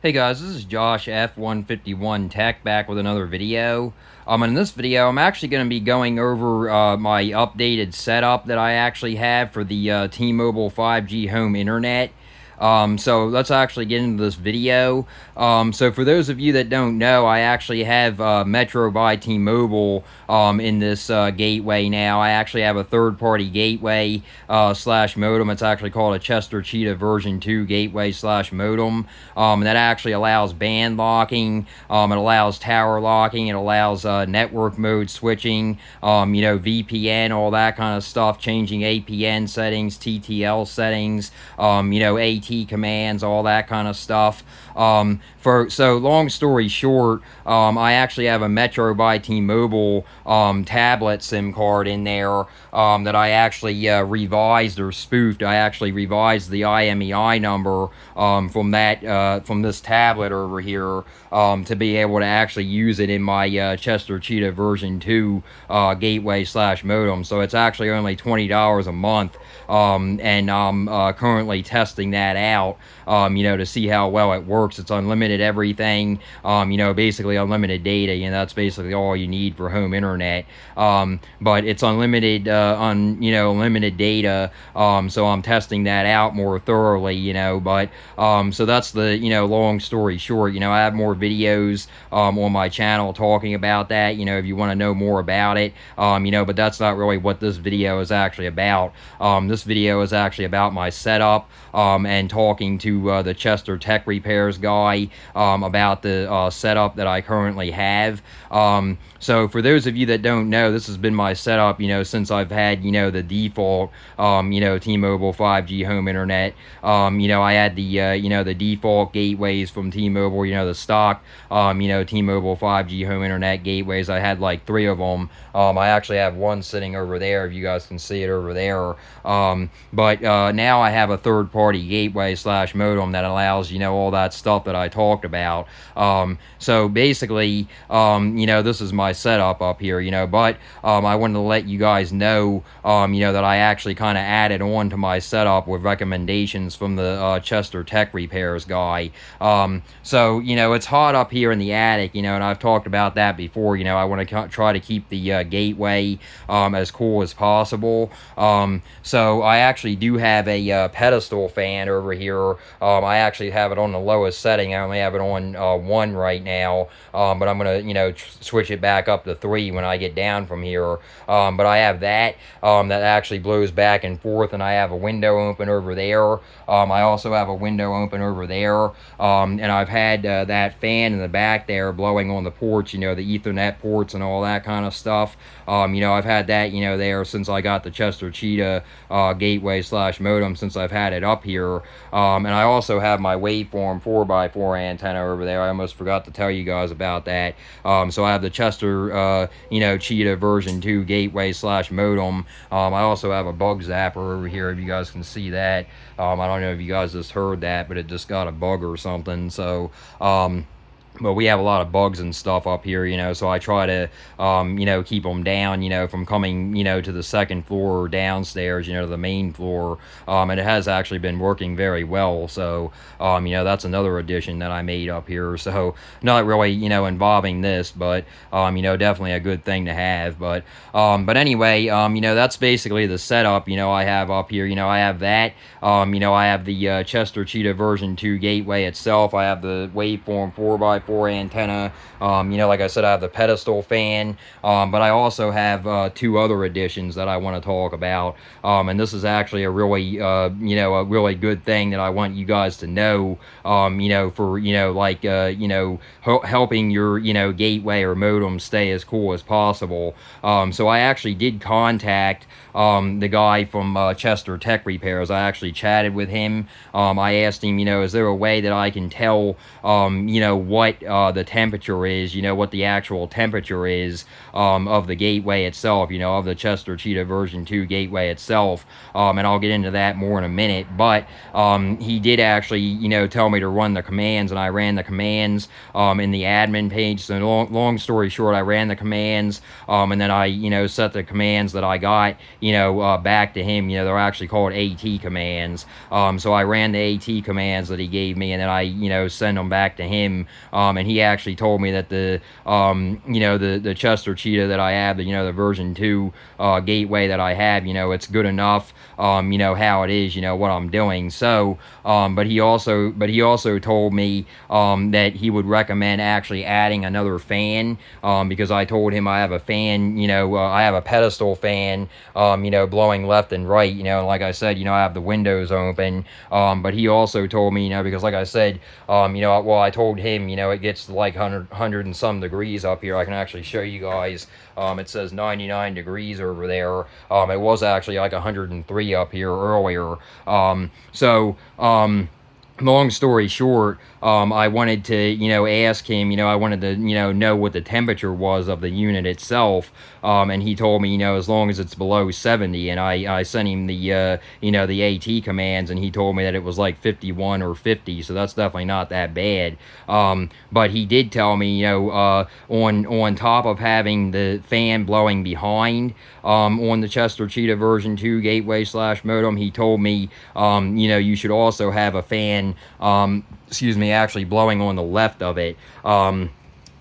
Hey guys, this is Josh F151 Tech back with another video. In this video, I'm actually going to be going over my updated setup that I actually have for the T-Mobile 5G home internet. So let's actually get into this video. So for those of you that don't know, I actually have Metro by T-Mobile in this gateway now. I actually have a third-party gateway slash modem. It's actually called a Chester Cheetah version 2 gateway slash modem. That actually allows band locking. It allows tower locking. It allows network mode switching. VPN, all that kind of stuff. Changing APN settings, TTL settings. AT commands, all that kind of stuff. So long story short, I actually have a Metro by T-Mobile tablet SIM card in there that I actually revised or spoofed. I actually revised the IMEI number from this tablet over here to be able to actually use it in my Chester Cheetah version 2 gateway slash modem. So it's actually only $20 a month, and I'm currently testing that out, to see how well it works. It's unlimited everything, basically unlimited data. That's basically all you need for home internet. But it's unlimited, unlimited data. So I'm testing that out more thoroughly, so that's the, long story short. I have more videos on my channel talking about that, if you want to know more about it, but that's not really what this video is actually about. This video is actually about my setup, and talking to the Chester Tech Repairs guy about the setup that I currently have. So for those of you that don't know, this has been my setup, since I've had, the default, T-Mobile 5G home internet. I had the default gateways from T-Mobile, the stock, T-Mobile 5G home internet gateways. I had like 3 of them. I actually have one sitting over there, if you guys can see it over there. But now I have a third-party gateway slash modem that allows, all that stuff that I talked about. So basically, this is my setup up here, but I wanted to let you guys know, that I actually kind of added on to my setup with recommendations from the Chester Tech Repairs guy. So, it's hot up here in the attic, and I've talked about that before. I want to try to keep the gateway as cool as possible. So I actually do have a pedestal fan over here. I actually have it on the lowest setting. I only have it on 1 right now, but I'm going to, switch it back up to 3 when I get down from here. But I have that that actually blows back and forth, and I have a window open over there. I also have a window open over there, and I've had that fan in the back there blowing on the ports, the Ethernet ports and all that kind of stuff. I've had that, there since I got the Chester Cheetah gateway slash modem, since I've had it up here. And I also have my waveform 4x4 antenna over there. I almost forgot to tell you guys about that. So I have the Chester, Cheetah version 2 gateway slash modem. I also have a bug zapper over here, if you guys can see that. I don't know if you guys just heard that, but it just got a bug or something. So, but we have a lot of bugs and stuff up here, so I try to, keep them down, from coming, to the second floor or downstairs, to the main floor. And it has actually been working very well. So, that's another addition that I made up here. So, not really, involving this, but, definitely a good thing to have. But anyway, that's basically the setup, I have up here. I have that. I have the Chester Cheetah version 2 gateway itself. I have the waveform 4x4 antenna. Like I said, I have the pedestal fan, but I also have 2 other additions that I want to talk about. And this is actually a really, a really good thing that I want you guys to know, for, helping your, gateway or modem stay as cool as possible. So I actually did contact the guy from Chester Tech Repairs. I actually chatted with him. I asked him, is there a way that I can tell, what what the temperature is, what the actual temperature is of the gateway itself, of the Chester Cheetah version 2 gateway itself. And I'll get into that more in a minute. But he did actually, tell me to run the commands, and I ran the commands in the admin page. So long story short, I ran the commands, and then I, set the commands that I got, back to him. They're actually called AT commands. So I ran the AT commands that he gave me, and then I, send them back to him. And he actually told me that the Chester Cheetah that I have, the version 2 gateway that I have, it's good enough, how it is, what I'm doing. So, but he also told me that he would recommend actually adding another fan, because I told him I have a fan, I have a pedestal fan, blowing left and right, and like I said, I have the windows open. But he also told me, because like I said, well, I told him, it gets like 100 and some degrees up here. I can actually show you guys. It says 99 degrees over there. It was actually like 103 up here earlier. Long story short, I wanted to, ask him, I wanted to, know what the temperature was of the unit itself. And he told me, as long as it's below 70, and I sent him the, the AT commands, and he told me that it was like 51 or 50, so that's definitely not that bad. But he did tell me, on top of having the fan blowing behind, on the Chester Cheetah version 2 gateway / modem, he told me, you should also have a fan, actually blowing on the left of it.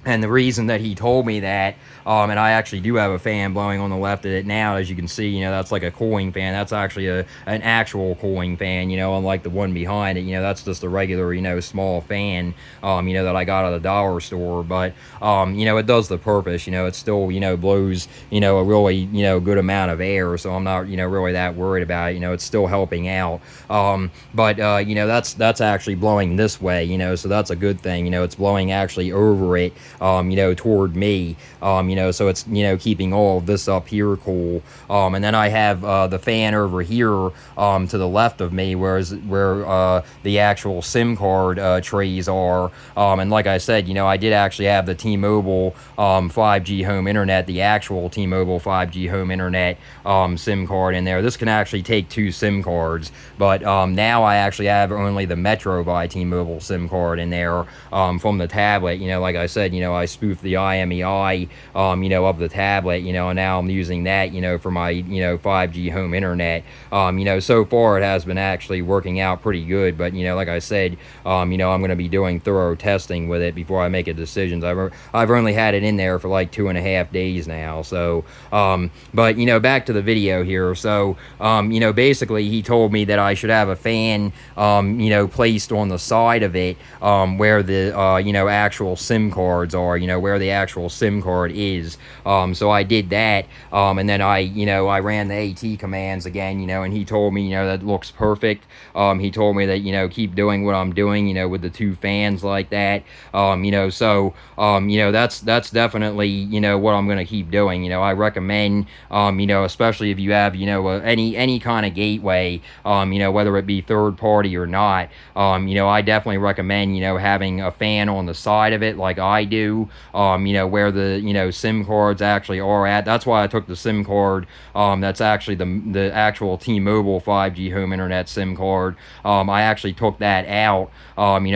And the reason that he told me that, and I actually do have a fan blowing on the left of it now, as you can see, that's like a cooling fan. That's actually an actual cooling fan, unlike the one behind it. That's just a regular, small fan, that I got at the dollar store. But, it does the purpose, it still, blows, a really, good amount of air. So I'm not, really that worried about it. It's still helping out. But that's actually blowing this way, so that's a good thing. It's blowing actually over it, toward me, so it's, keeping all of this up here cool. And then I have the fan over here to the left of me, where the actual SIM card trays are. And like I said, I did actually have the T-Mobile 5G home internet, the actual T-Mobile 5G home internet SIM card in there. This can actually take 2 SIM cards, but now I actually have only the Metro by T-Mobile SIM card in there from the tablet. Like I said, I spoofed the IMEI, of the tablet, and now I'm using that, for my, 5G home internet. So far it has been actually working out pretty good, but, like I said, I'm going to be doing thorough testing with it before I make a decision. I've only had it in there for like 2.5 days now. So, but, back to the video here. So, basically he told me that I should have a fan, placed on the side of it, where the, actual SIM cards are, where the actual SIM card is. So I did that, and then I ran the AT commands again, and he told me, that looks perfect. He told me that, keep doing what I'm doing, with the 2 fans like that. So, that's definitely, what I'm going to keep doing. I recommend, especially if you have, any kind of gateway, whether it be third party or not, I definitely recommend, having a fan on the side of it like I do, where the, SIM cards actually are at. That's why I took the SIM card, that's actually the actual T-Mobile 5G home internet SIM card. I actually took that out,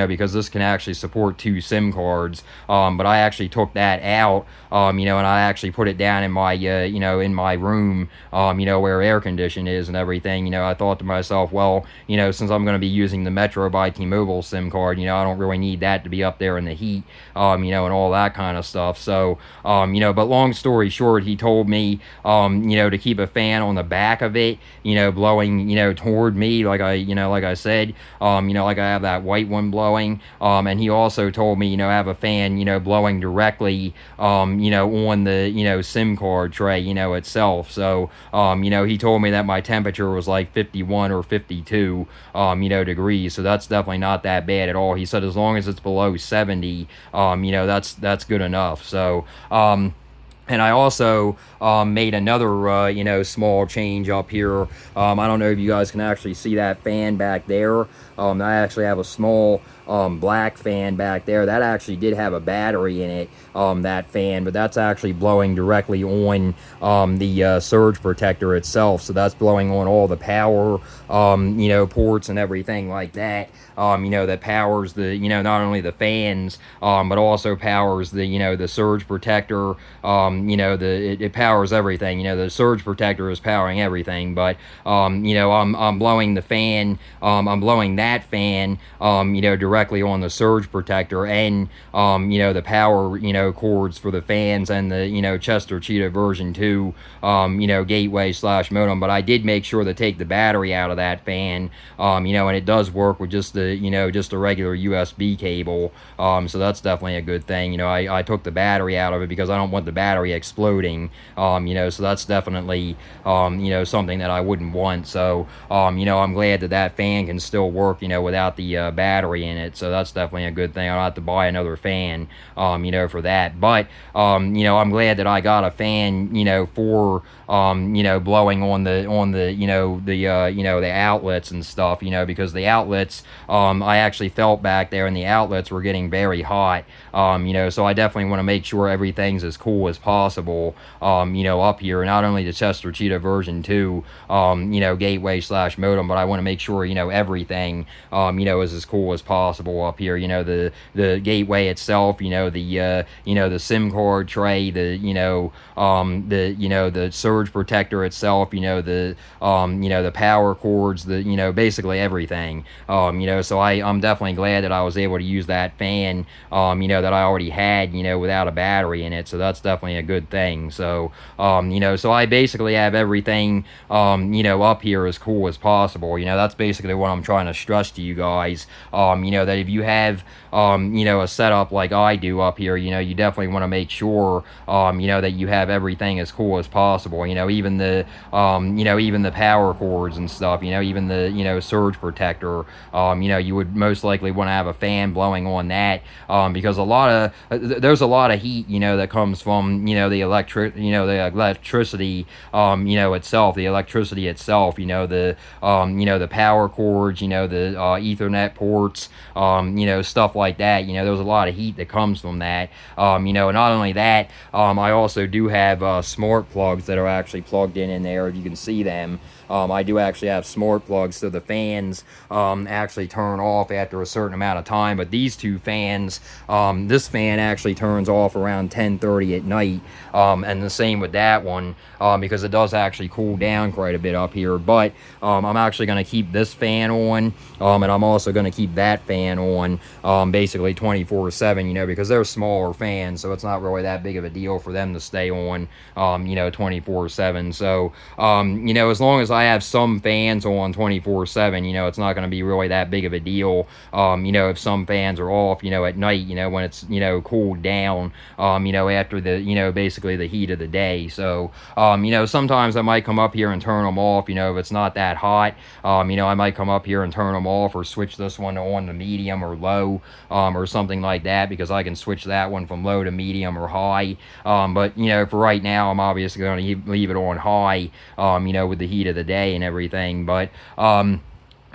because this can actually support 2 SIM cards, but I actually took that out, and I actually put it down in my, in my room, where air conditioning is and everything. I thought to myself, well, since I'm going to be using the Metro by T-Mobile SIM card, I don't really need that to be up there in the heat, and all that kind of stuff. So, but long story short, he told me, to keep a fan on the back of it, blowing, toward me, like I said, like I have that white one blowing, and he also told me, have a fan, blowing directly, on the, SIM card tray, itself. So, he told me that my temperature was like 51 or 52, degrees. So that's definitely not that bad at all. He said as long as it's below 70, that's good enough. So, And I also made another, small change up here. I don't know if you guys can actually see that fan back there. I actually have a small black fan back there. That actually did have a battery in it, that fan, but that's actually blowing directly on the surge protector itself. So that's blowing on all the power, ports and everything like that. That powers the, not only the fans, but also powers the, the surge protector. It powers everything. The surge protector is powering everything, but I'm blowing the fan. I'm blowing that fan, directly on the surge protector and the power cords for the fans and the Chester Cheetah version 2 gateway / modem. But I did make sure to take the battery out of that fan, and it does work with just the just a regular USB cable. So that's definitely a good thing. I took the battery out of it because I don't want the battery exploding. So that's definitely something that I wouldn't want. So I'm glad that fan can still work without the battery in it. So that's definitely a good thing. I don't have to buy another fan for that. But I'm glad that I got a fan for blowing on the outlets and stuff, because the outlets, I actually felt back there, and the outlets were getting very hot. So I definitely want to make sure everything's as cool as possible, up here. Not only the Chester Cheetah version 2, gateway / modem, but I want to make sure, everything, is as cool as possible up here. The gateway itself, the SIM card tray, the surge protector itself, the power cords, basically everything. So I'm definitely glad that I was able to use that fan, that I already had, without a battery in it. So that's definitely a good thing. So, so I basically have everything, up here as cool as possible. That's basically what I'm trying to stress to you guys, that if you have, a setup like I do up here, you definitely want to make sure, that you have everything as cool as possible. Even the, even the power cords and stuff, even the, surge protector, you would most likely want to have a fan blowing on that, because there's a lot of heat, that comes from, the electricity, itself, the electricity itself, the power cords, the Ethernet ports, stuff like that. There's a lot of heat that comes from that. Not only that, I also do have smart plugs that are actually plugged in there. If you can see them, I do actually have smart plugs, so the fans actually turn off after a certain amount of time. But these two fans, this fan actually turns off around 10:30 at night, and the same with that one, because it does actually cool down quite a bit up here. But I'm actually going to keep this fan on, and I'm also going to keep that fan on, basically 24/7, because they're smaller fans, so it's not really that big of a deal for them to stay on, 24/7. So, as long as I have some fans on 24/7, it's not going to be really that big of a deal, if some fans are off, at night, when it's, cooled down, after the, basically the heat of the day. So, sometimes I might come up here and turn them off, if it's not that hot. I might come up here and turn them off, or switch this one on to medium or low, or something like that, because I can switch that one from low to medium or high. But, for right now, I'm obviously going to leave it on high, with the heat of the day and everything. But,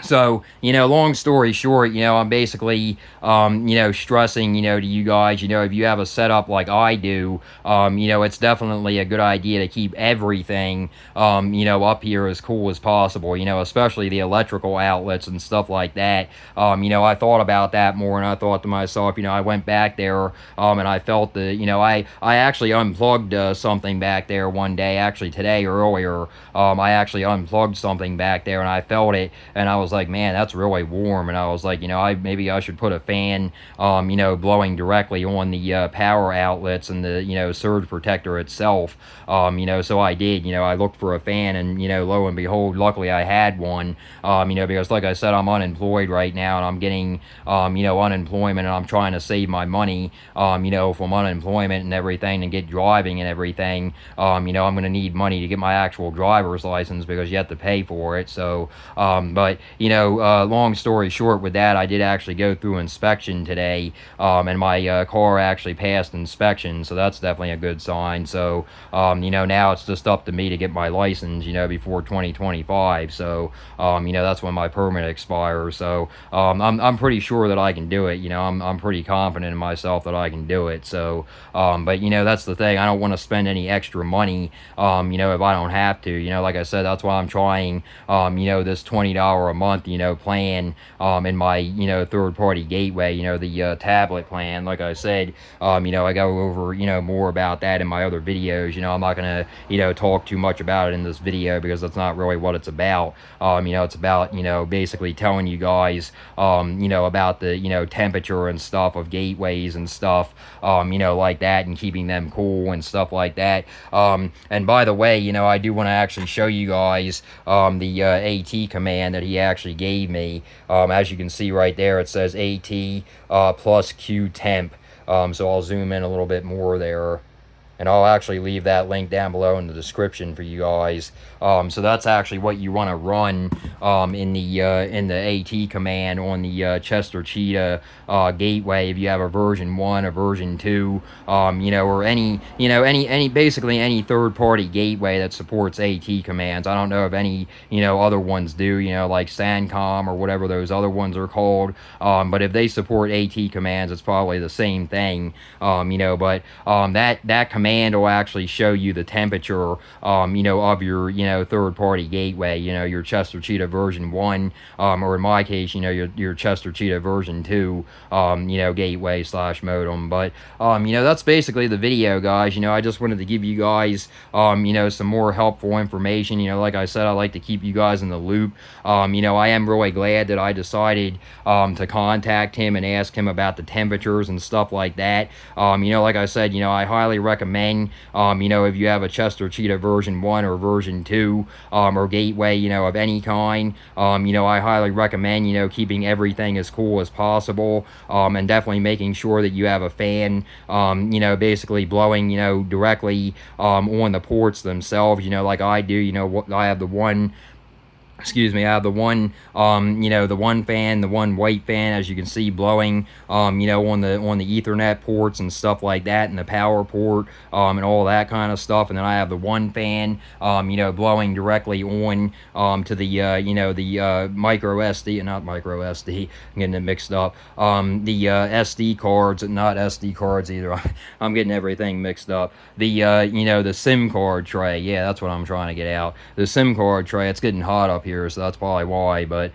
so, long story short, I'm basically, stressing, to you guys, if you have a setup like I do, it's definitely a good idea to keep everything, up here as cool as possible, especially the electrical outlets and stuff like that. I thought about that more, and I thought to myself, I went back there, and I felt the, I actually unplugged something back there one day, actually today earlier. I actually unplugged something back there, and I felt it, and I was like, man, that's really warm. And I was like, maybe I should put a fan, blowing directly on the power outlets and the, surge protector itself. So I did, I looked for a fan, and, lo and behold, luckily I had one, because like I said, I'm unemployed right now, and I'm getting, unemployment, and I'm trying to save my money, from unemployment and everything, and get driving and everything. I'm going to need money to get my actual driver's license, because you have to pay for it. So, but long story short with that, I did actually go through inspection today, and my car actually passed inspection, so that's definitely a good sign. So, now it's just up to me to get my license, before 2025. So, that's when my permit expires. So, I'm pretty sure that I can do it. I'm pretty confident in myself that I can do it. So, but that's the thing. I don't want to spend any extra money, if I don't have to. Like I said, that's why I'm trying, this $20 a month, plan, in my, third-party gateway, the tablet plan. Like I said, I go over, more about that in my other videos. I'm not gonna, talk too much about it in this video because that's not really what it's about. It's about, basically telling you guys, about the, temperature and stuff of gateways and stuff, like that, and keeping them cool and stuff like that. And by the way, I do want to actually show you guys, the AT command that he actually gave me. As you can see right there, it says at plus qtemp. So I'll zoom in a little bit more there, and I'll actually leave that link down below in the description for you guys. So that's actually what you want to run, in the AT command on the Chester Cheetah gateway. If you have a version 1, a version 2, or any basically any third-party gateway that supports AT commands. I don't know if any other ones do, like Sancom or whatever those other ones are called. But if they support AT commands, it's probably the same thing. But that command will actually show you the temperature, of your third-party gateway, your Chester Cheetah version 1, or in my case, your Chester Cheetah version 2, gateway / modem. But that's basically the video, guys. I just wanted to give you guys, some more helpful information. Like I said, I like to keep you guys in the loop. I am really glad that I decided to contact him and ask him about the temperatures and stuff like that. Like I said, I highly recommend, if you have a Chester Cheetah version 1 or version 2, or gateway, of any kind, I highly recommend, keeping everything as cool as possible, and definitely making sure that you have a fan, basically blowing, directly, on the ports themselves, like I do. I have the one, I have the one, the one fan, the one white fan, as you can see, blowing, on the Ethernet ports and stuff like that, and the power port, and all that kind of stuff. And then I have the one fan, blowing directly on, to the, the micro SD, not micro SD, I'm getting it mixed up, the SD cards, not SD cards either. I'm getting everything mixed up. The, the SIM card tray, yeah, that's what I'm trying to get out. The SIM card tray, it's getting hot up here, so that's probably why. But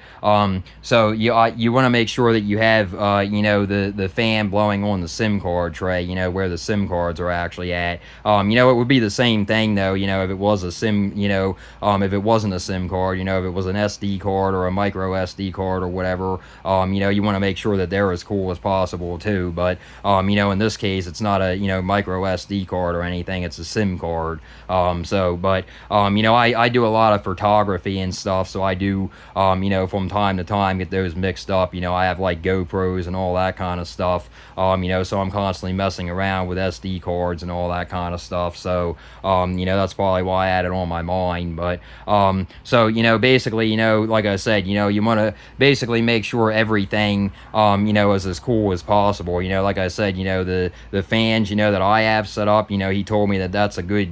so you want to make sure that you have the fan blowing on the SIM card tray, where the SIM cards are actually at. It would be the same thing though, if it was a SIM, if it wasn't a SIM card, if it was an SD card or a micro SD card or whatever, you want to make sure that they're as cool as possible too. But in this case, it's not a micro SD card or anything, it's a SIM card. But I do a lot of photography and stuff, so I do, from time to time get those mixed up. I have like GoPros and all that kind of stuff, so I'm constantly messing around with SD cards and all that kind of stuff. So, that's probably why I had it on my mind. But, so, basically, like I said, you want to basically make sure everything, is as cool as possible. Like I said, the fans, that I have set up, he told me that that's a good,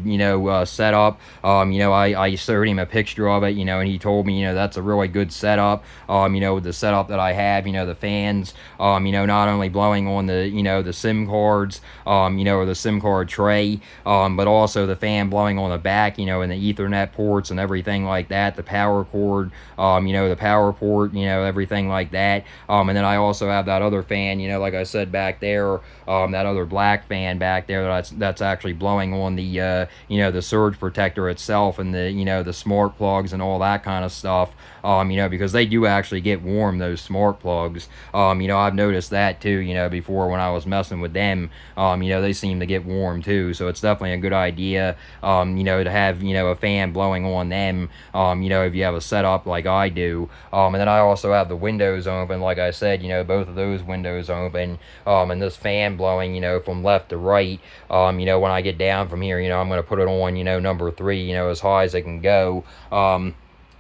setup. I showed him a picture of it, and he told me, that's a really good setup, with the setup that I have, the fans, not only blowing on the, the SIM cards, or the SIM card tray, but also the fan blowing on the back, in the Ethernet ports and everything like that, the power cord, the power port, everything like that. And then I also have that other fan, like I said back there, that other black fan back there that's actually blowing on the, the surge protector itself, and the, the smart plugs and all that kind of stuff, because they do actually get warm, those smart plugs. I've noticed that too, before when I was messing with them, they seem to get warm too. So it's definitely a good idea, to have, a fan blowing on them, if you have a setup like I do. And then I also have the windows open, like I said, both of those windows open, and this fan blowing, from left to right. When I get down from here, I'm going to put it on, number 3, as high as it can go.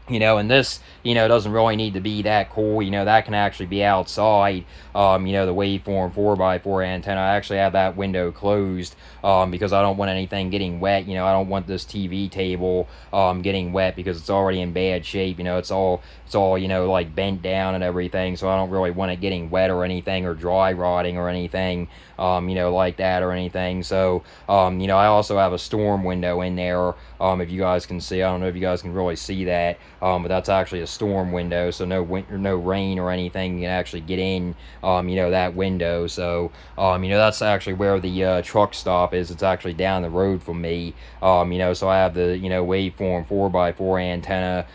And this, doesn't really need to be that cool. That can actually be outside. The waveform 4x4 antenna. I actually have that window closed because I don't want anything getting wet. I don't want this TV table getting wet because it's already in bad shape. It's all like bent down and everything. So I don't really want it getting wet or anything, or dry rotting or anything, like that or anything. So, I also have a storm window in there. If you guys can see, I don't know if you guys can really see that. But that's actually a storm window, so no rain or anything can actually get in, that window. So, that's actually where the truck stop is. It's actually down the road from me. So I have the, waveform 4x4 antenna,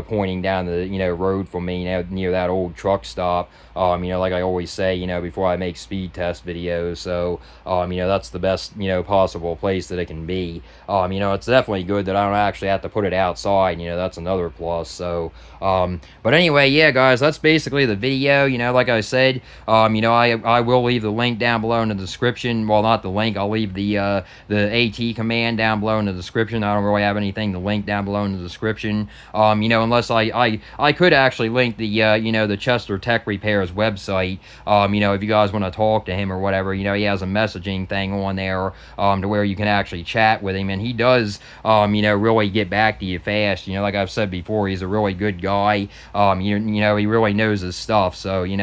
pointing down the, road from me, near that old truck stop. Like I always say, before I make speed test videos. So, that's the best, possible place that it can be. It's definitely good that I don't actually have to put it outside. That's another plus. So, but anyway, yeah, guys, that's basically the video. Like I said, I will leave the link down below in the description. Well, not the link. I'll leave the AT command down below in the description. I don't really have anything to link down below in the description. Unless I could actually link the the Chester Tech Repairs website. If you guys want to talk to him or whatever, he has a messaging thing on there to where you can actually chat with him, and he does really get back to you fast. Like I've said before, he's a really good guy. He really knows his stuff. So he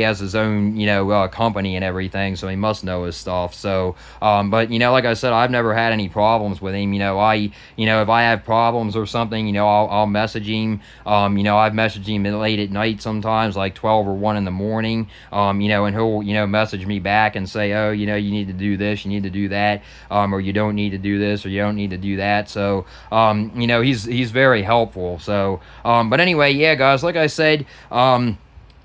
has his own company and everything, so he must know his stuff. So but like I said, I've never had any problems with him. If I have problems or something, I'll message him. I've messaged him late at night sometimes, like 12 or 1 in the morning. And he'll message me back and say, oh, you need to do this, you need to do that, or you don't need to do this, or you don't need to do that. So he's very helpful. So but anyway, yeah, guys, like I said,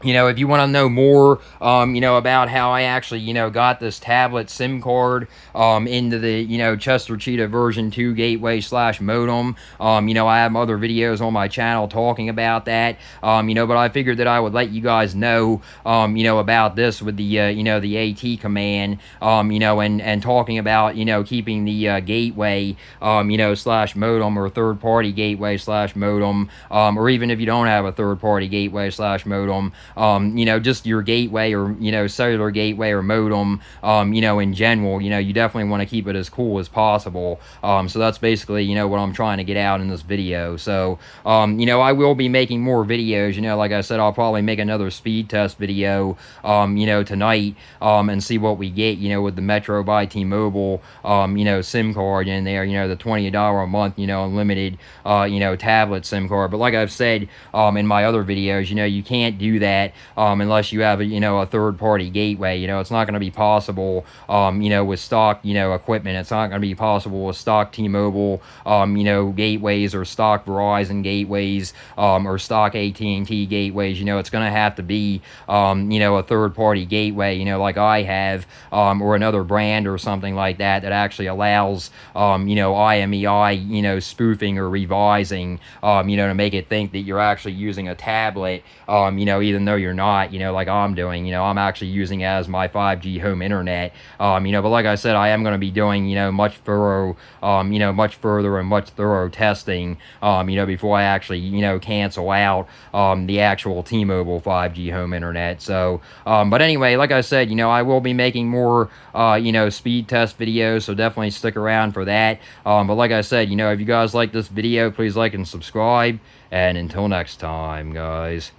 if you want to know more, about how I actually, got this tablet SIM card into the, Chester Cheetah version 2 gateway / modem, I have other videos on my channel talking about that, but I figured that I would let you guys know, about this with the, the AT command, and talking about, keeping the gateway, / modem, or third-party gateway / modem, or even if you don't have a third-party gateway / modem, just your gateway, or, cellular gateway or modem, in general, you definitely want to keep it as cool as possible. So that's basically, what I'm trying to get out in this video. So, I will be making more videos. Like I said, I'll probably make another speed test video, tonight, and see what we get, with the Metro by T-Mobile, SIM card in there, the $20 a month, unlimited, tablet SIM card. But like I've said, in my other videos, you can't do that, unless you have a third-party gateway. It's not going to be possible, with stock, equipment. It's not going to be possible with stock T-Mobile, gateways, or stock Verizon gateways, or stock AT&T gateways. It's going to have to be, a third-party gateway, like I have, or another brand or something like that, that actually allows, IMEI, spoofing or revising, to make it think that you're actually using a tablet, even though you're not, like I'm doing. I'm actually using it as my 5G home internet, but like I said, I am going to be doing, much further and much thorough testing, before I actually, cancel out, the actual T-Mobile 5G home internet. So, but anyway, like I said, I will be making more, speed test videos, so definitely stick around for that. But like I said, if you guys like this video, please like and subscribe, and until next time, guys.